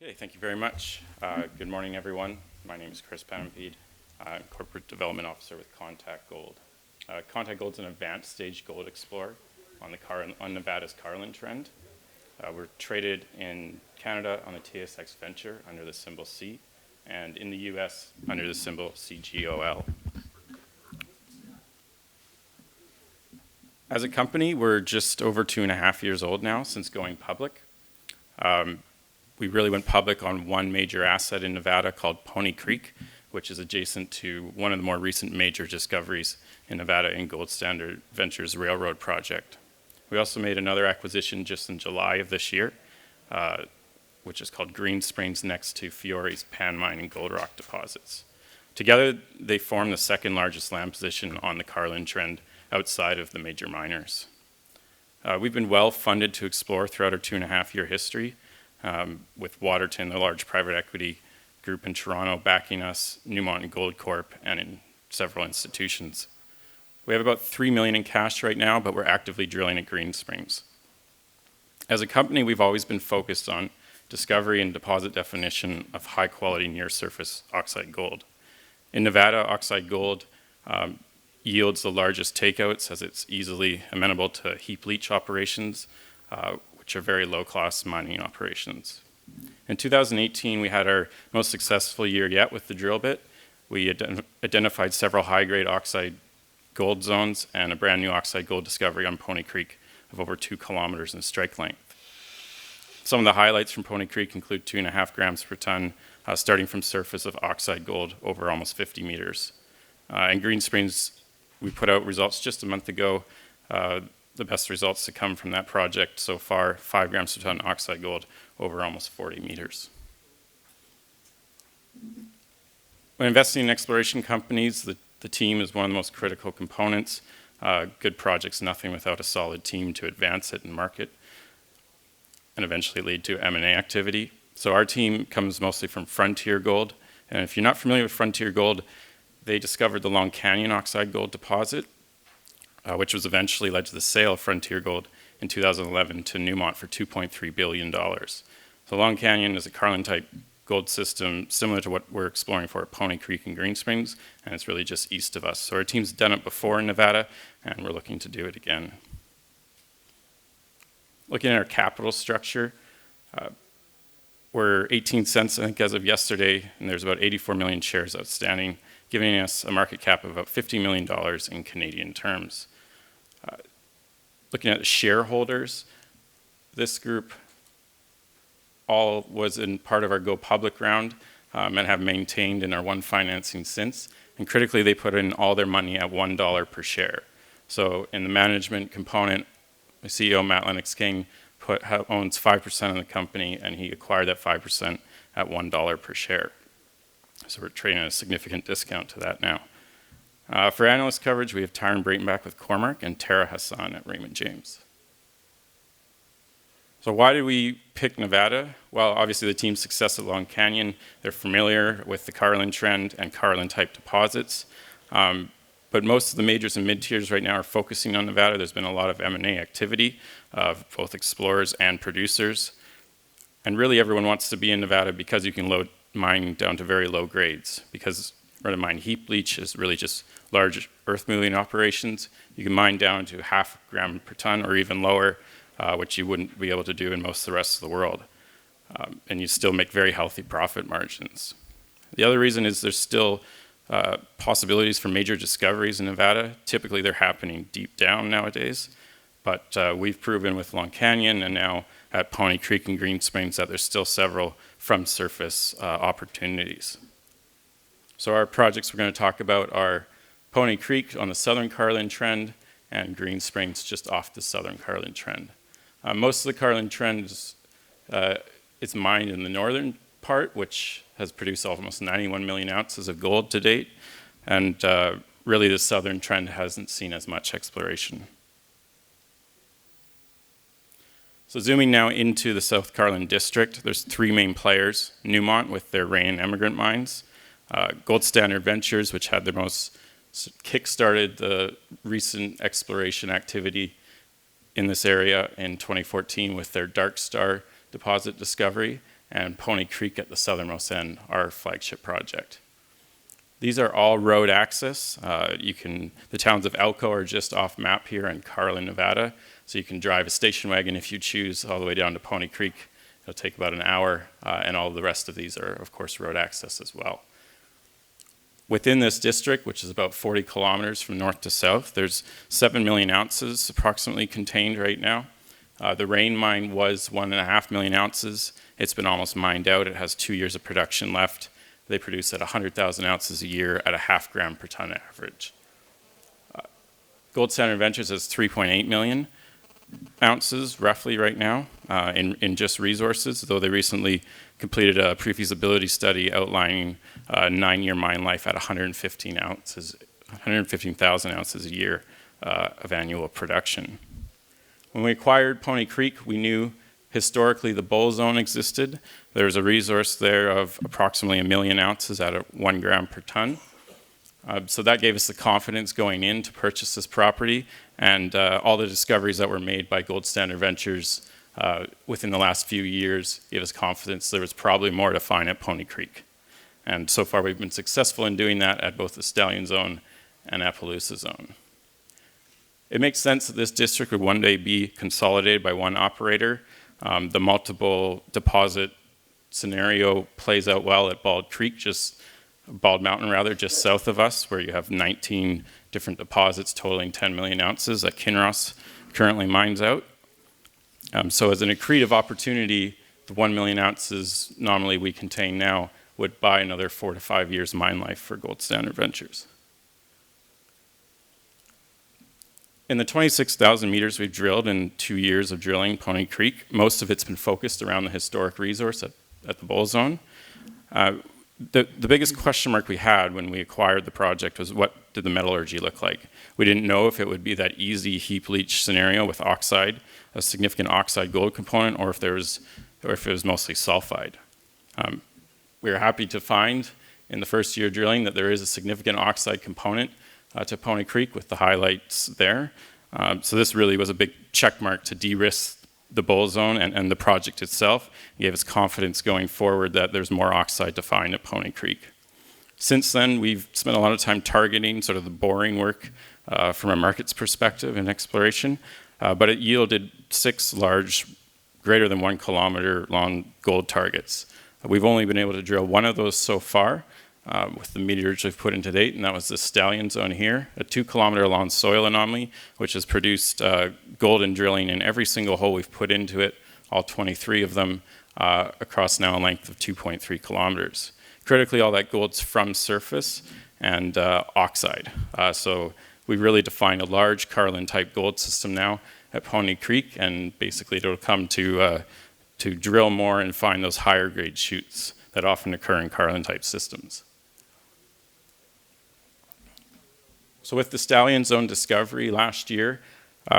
Okay, thank you very much. Good morning, everyone. My name is Chris Pennimpede. I'm Corporate Development Officer with Contact Gold. Contact Gold is an advanced stage gold explorer on Nevada's Carlin Trend. We're traded in Canada on the TSX Venture under the symbol C, and in the US under the symbol CGOL. As a company, we're just over 2.5 years old now since going public. We really went public on one major asset in Nevada called Pony Creek, which is adjacent to one of the more recent major discoveries in Nevada in Gold Standard Ventures Railroad project. We also made another acquisition just in July of this year, which is called Green Springs, next to Fiore's Pan Mine and Gold Rock deposits. Together, they form the second largest land position on the Carlin Trend outside of the major miners. We've been well funded to explore throughout our 2.5-year history, with Waterton, the large private equity group in Toronto, backing us, Newmont and Gold Corp, and in several institutions. We have about $3 million in cash right now, but we're actively drilling at Green Springs. As a company, we've always been focused on discovery and deposit definition of high-quality near-surface oxide gold. In Nevada, oxide gold yields the largest takeouts as it's easily amenable to heap leach operations, which are very low-cost mining operations. In 2018, we had our most successful year yet with the drill bit. We identified several high-grade oxide gold zones and a brand new oxide gold discovery on Pony Creek of over 2 kilometers in strike length. Some of the highlights from Pony Creek include 2.5 grams per ton, starting from surface of oxide gold over almost 50 meters. In Green Springs, we put out results just a month ago. The best results to come from that project so far, 5 grams per ton oxide gold over almost 40 meters. When investing in exploration companies, the team is one of the most critical components. Good projects, nothing without a solid team to advance it and market, and eventually lead to M&A activity. So our team comes mostly from Frontier Gold, and if you're not familiar with Frontier Gold, they discovered the Long Canyon oxide gold deposit, which was eventually led to the sale of Frontier Gold in 2011 to Newmont for $2.3 billion. So Long Canyon is a Carlin-type gold system similar to what we're exploring for at Pony Creek and Green Springs, and it's really just east of us. So our team's done it before in Nevada, and we're looking to do it again. Looking at our capital structure, we're 18 cents, I think, as of yesterday, and there's about 84 million shares outstanding, giving us a market cap of about $50 million in Canadian terms. Looking at the shareholders, this group all was in part of our go public round and have maintained in our one financing since. And critically, they put in all their money at $1 per share. So in the management component, my CEO, Matt Lennox-King, owns 5% of the company, and he acquired that 5% at $1 per share. So we're trading at a significant discount to that now. For analyst coverage, we have Tyron Breitenbach with Cormark and Tara Hassan at Raymond James. So why did we pick Nevada? Well, obviously the team's success at Long Canyon. They're familiar with the Carlin Trend and Carlin-type deposits. But most of the majors and mid-tiers right now are focusing on Nevada. There's been a lot of M&A activity of both explorers and producers. And really everyone wants to be in Nevada because you can load mining down to very low grades. Because run of mine heap leach is really just large earth moving operations. You can mine down to 0.5 gram per ton or even lower, which you wouldn't be able to do in most of the rest of the world. And you still make very healthy profit margins. The other reason is there's still possibilities for major discoveries in Nevada. Typically they're happening deep down nowadays, but we've proven with Long Canyon and now at Pony Creek and Green Springs that there's still several from surface opportunities. So our projects we're going to talk about are Pony Creek on the southern Carlin Trend and Green Springs just off the southern Carlin Trend. Most of the Carlin Trend is mined in the northern part, which has produced almost 91 million ounces of gold to date, and really the southern trend hasn't seen as much exploration. So zooming now into the South Carlin district, there's 3 main players: Newmont with their Ray and Emigrant mines, Gold Standard Ventures, which had the most kick-started the recent exploration activity in this area in 2014 with their Dark Star deposit discovery, and Pony Creek at the southernmost end, our flagship project. These are all road access. The towns of Elko are just off map here in Carlin, Nevada. So you can drive a station wagon if you choose all the way down to Pony Creek. It'll take about an hour, and all the rest of these are, of course, road access as well. Within this district, which is about 40 kilometers from north to south, there's 7 million ounces approximately contained right now. The Rain mine was 1.5 million ounces. It's been almost mined out. It has 2 years of production left. They produce at 100,000 ounces a year at a 0.5 gram per ton average. Gold Standard Ventures has 3.8 million ounces roughly right now in just resources, though they recently completed a pre-feasibility study outlining a 9-year mine life at 115,000 ounces a year of annual production. When we acquired Pony Creek, we knew historically the Bull Zone existed. There's a resource there of approximately 1 million ounces at 1 gram per ton. So that gave us the confidence going in to purchase this property, and all the discoveries that were made by Gold Standard Ventures within the last few years gave us confidence there was probably more to find at Pony Creek. And so far we've been successful in doing that at both the Stallion Zone and Appaloosa Zone. It makes sense that this district would one day be consolidated by one operator. The multiple deposit scenario plays out well at Bald Mountain, just south of us, where you have 19 different deposits totaling 10 million ounces that Kinross currently mines out. So as an accretive opportunity, the 1 million ounces nominally we contain now would buy another 4 to 5 years mine life for Gold Standard Ventures. In the 26,000 meters we've drilled in 2 years of drilling Pony Creek, most of it's been focused around the historic resource at the Bull Zone. The biggest question mark we had when we acquired the project was, what did the metallurgy look like? We didn't know if it would be that easy heap leach scenario with oxide, a significant oxide gold component, or if it was mostly sulfide. We were happy to find in the first year drilling that there is a significant oxide component to Pony Creek with the highlights there. So this really was a big check mark to de-risk the Bull Zone and the project itself. It gave us confidence going forward that there's more oxide to find at Pony Creek. Since then, we've spent a lot of time targeting sort of the boring work from a markets perspective in exploration, but it yielded 6 large, greater than 1 kilometer long gold targets. We've only been able to drill one of those so far with the meteorage we've put in to date, and that was the Stallion Zone here, a 2 kilometer long soil anomaly, which has produced golden drilling in every single hole we've put into it, all 23 of them, across now a length of 2.3 kilometers. Critically, all that gold's from surface and oxide. So we've really defined a large Carlin-type gold system now at Pony Creek, and basically it'll come to drill more and find those higher grade shoots that often occur in Carlin-type systems. So with the Stallion Zone discovery last year,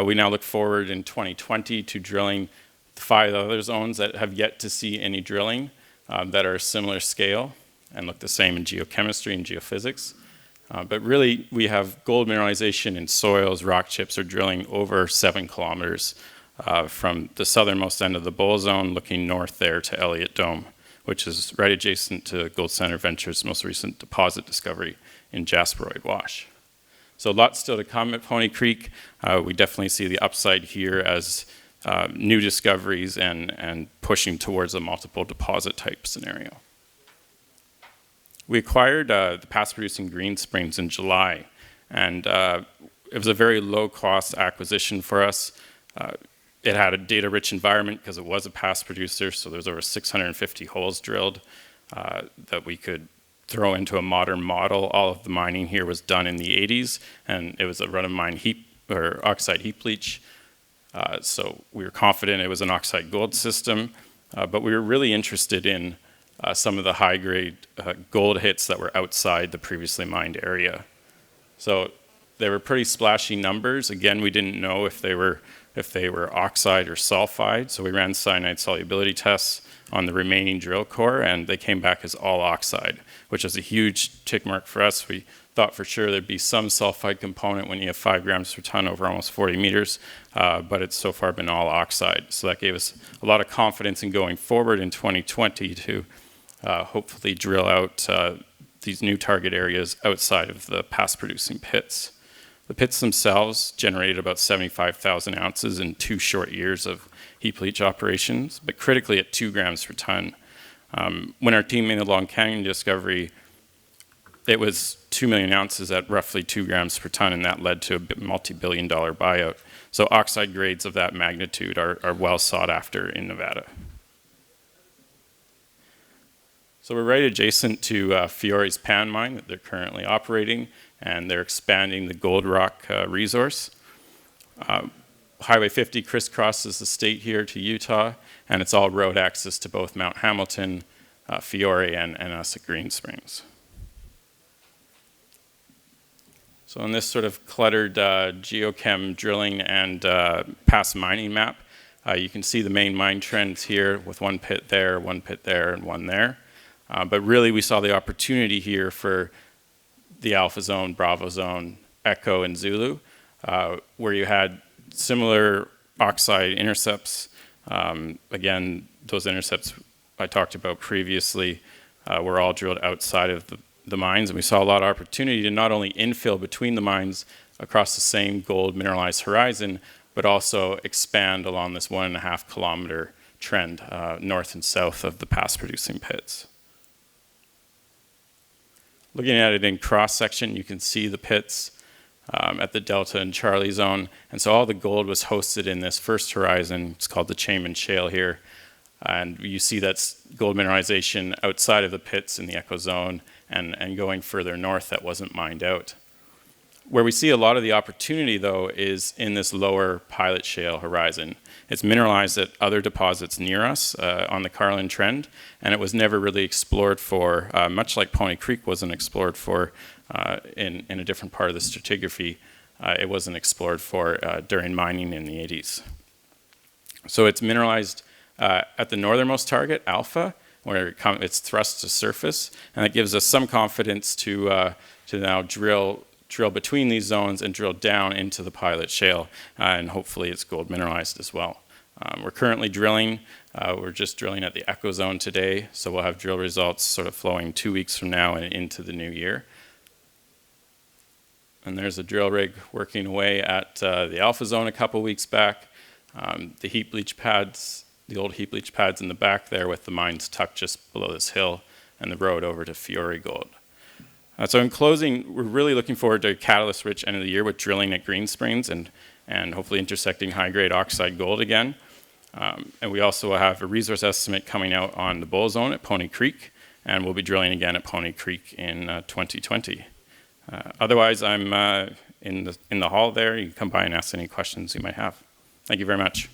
we now look forward in 2020 to drilling 5 other zones that have yet to see any drilling that are a similar scale and look the same in geochemistry and geophysics. But really, we have gold mineralization in soils, rock chips, or drilling over 7 kilometers from the southernmost end of the Bull Zone, looking north there to Elliott Dome, which is right adjacent to Gold Standard Ventures' most recent deposit discovery in Jasperoid Wash. So lots still to come at Pony Creek. We definitely see the upside here as new discoveries and pushing towards a multiple deposit type scenario. We acquired the past producing Green Springs in July, and it was a very low cost acquisition for us. It had a data rich environment because it was a past producer, so there's over 650 holes drilled that we could throw into a modern model. All of the mining here was done in the 80s, and it was a run-of-mine heap or oxide heap leach. So we were confident it was an oxide gold system, but we were really interested in some of the high-grade gold hits that were outside the previously mined area. So they were pretty splashy numbers. Again, we didn't know if they were if they were oxide or sulfide. So we ran cyanide solubility tests on the remaining drill core, and they came back as all oxide, which is a huge tick mark for us. We thought for sure there'd be some sulfide component when you have 5 grams per ton over almost 40 meters, but it's so far been all oxide. So that gave us a lot of confidence in going forward in 2020 to hopefully drill out these new target areas outside of the past producing pits. The pits themselves generated about 75,000 ounces in 2 short years of heap leach operations, but critically at 2 grams per ton. When our team made the Long Canyon discovery, it was 2 million ounces at roughly 2 grams per ton, and that led to a multi-billion-dollar buyout. So oxide grades of that magnitude are well sought after in Nevada. So we're right adjacent to Fiore's Pan mine that they're currently operating, and they're expanding the Gold Rock resource. Highway 50 crisscrosses the state here to Utah, and it's all road access to both Mount Hamilton, Fiore, and us at Green Springs. So in this sort of cluttered geochem drilling and past mining map, you can see the main mine trends here with one pit there, and one there. But really we saw the opportunity here for the Alpha Zone, Bravo Zone, Echo, and Zulu, where you had similar oxide intercepts. Again, those intercepts I talked about previously were all drilled outside of the mines, and we saw a lot of opportunity to not only infill between the mines across the same gold mineralized horizon, but also expand along this 1.5 kilometer trend north and south of the past producing pits. Looking at it in cross section, you can see the pits at the Delta and Charlie zone, and so all the gold was hosted in this first horizon. It's called the Chayman Shale here, and you see that's gold mineralization outside of the pits in the Echo zone and going further north that wasn't mined out. Where we see a lot of the opportunity, though, is in this lower Pilot Shale horizon. It's mineralized at other deposits near us on the Carlin Trend, and it was never really explored for, much like Pony Creek wasn't explored for in a different part of the stratigraphy. It wasn't explored for during mining in the 80s. So it's mineralized at the northernmost target, Alpha, where it's thrust to surface, and that gives us some confidence to now drill between these zones and drill down into the Pilot Shale, and hopefully it's gold mineralized as well. We're currently drilling. We're just drilling at the Echo Zone today, so we'll have drill results sort of flowing 2 weeks from now and into the new year. And there's a drill rig working away at the Alpha Zone a couple weeks back. The heap leach pads, the old heap leach pads in the back there with the mines tucked just below this hill and the road over to Fiore Gold. So in closing, we're really looking forward to a catalyst-rich end of the year with drilling at Green Springs and hopefully intersecting high-grade oxide gold again. And we also have a resource estimate coming out on the Bull Zone at Pony Creek, and we'll be drilling again at Pony Creek in 2020. Otherwise, I'm in the hall there. You can come by and ask any questions you might have. Thank you very much.